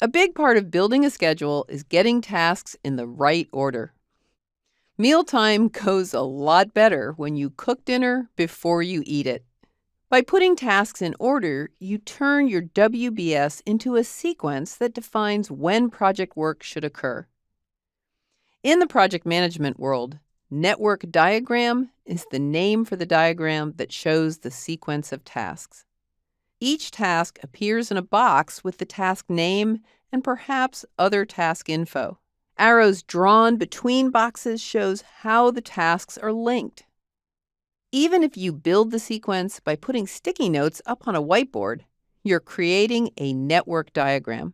A big part of building a schedule is getting tasks in the right order. Mealtime goes a lot better when you cook dinner before you eat it. By putting tasks in order, you turn your WBS into a sequence that defines when project work should occur. In the project management world, network diagram is the name for the diagram that shows the sequence of tasks. Each task appears in a box with the task name and perhaps other task info. Arrows drawn between boxes shows how the tasks are linked. Even if you build the sequence by putting sticky notes up on a whiteboard, you're creating a network diagram.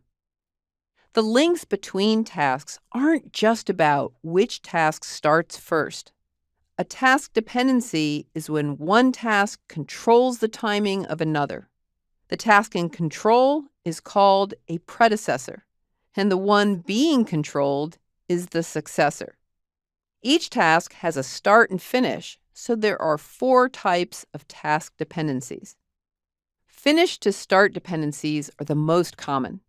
The links between tasks aren't just about which task starts first. A task dependency is when one task controls the timing of another. The task in control is called a predecessor, and the one being controlled is the successor. Each task has a start and finish, so there are 4 types of task dependencies. Finish to start dependencies are the most common.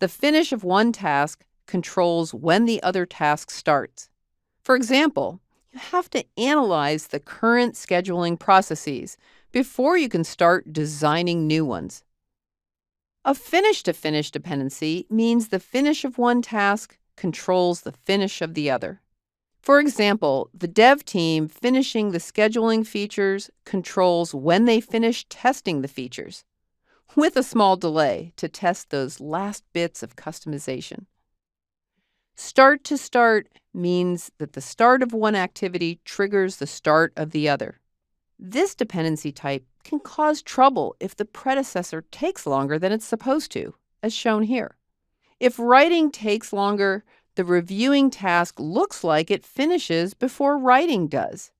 The finish of one task controls when the other task starts. For example, you have to analyze the current scheduling processes before you can start designing new ones. A finish-to-finish dependency means the finish of one task controls the finish of the other. For example, the dev team finishing the scheduling features controls when they finish testing the features, with a small delay to test those last bits of customization. Start to start means that the start of one activity triggers the start of the other. This dependency type can cause trouble if the predecessor takes longer than it's supposed to, as shown here. If writing takes longer, the reviewing task looks like it finishes before writing does.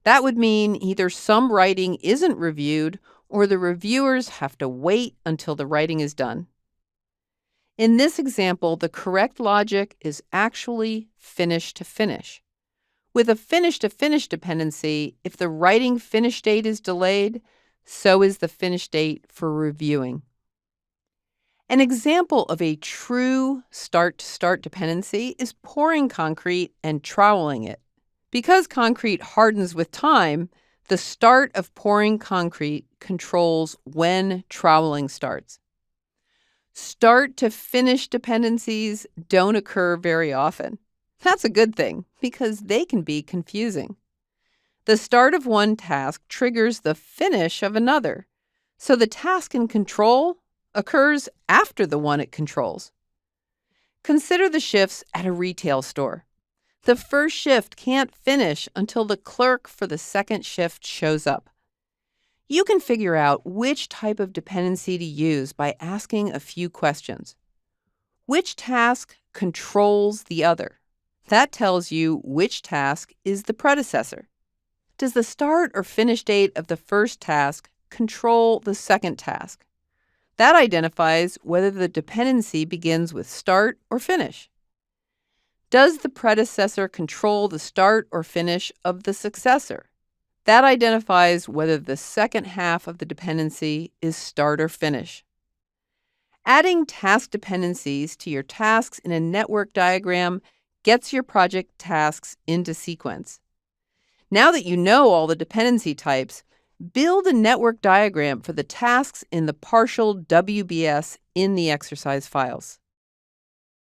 That would mean either some writing isn't reviewed or the reviewers have to wait until the writing is done. In this example, the correct logic is actually finish to finish. With a finish-to-finish dependency, if the writing finish date is delayed, so is the finish date for reviewing. An example of a true start-to-start dependency is pouring concrete and troweling it. Because concrete hardens with time, the start of pouring concrete controls when troweling starts. Start-to-finish dependencies don't occur very often. That's a good thing, because they can be confusing. The start of one task triggers the finish of another, so the task in control occurs after the one it controls. Consider the shifts at a retail store. The first shift can't finish until the clerk for the second shift shows up. You can figure out which type of dependency to use by asking a few questions. Which task controls the other? That tells you which task is the predecessor. Does the start or finish date of the first task control the second task? That identifies whether the dependency begins with start or finish. Does the predecessor control the start or finish of the successor? That identifies whether the second half of the dependency is start or finish. Adding task dependencies to your tasks in a network diagram gets your project tasks into sequence. Now that you know all the dependency types, build a network diagram for the tasks in the partial WBS in the exercise files.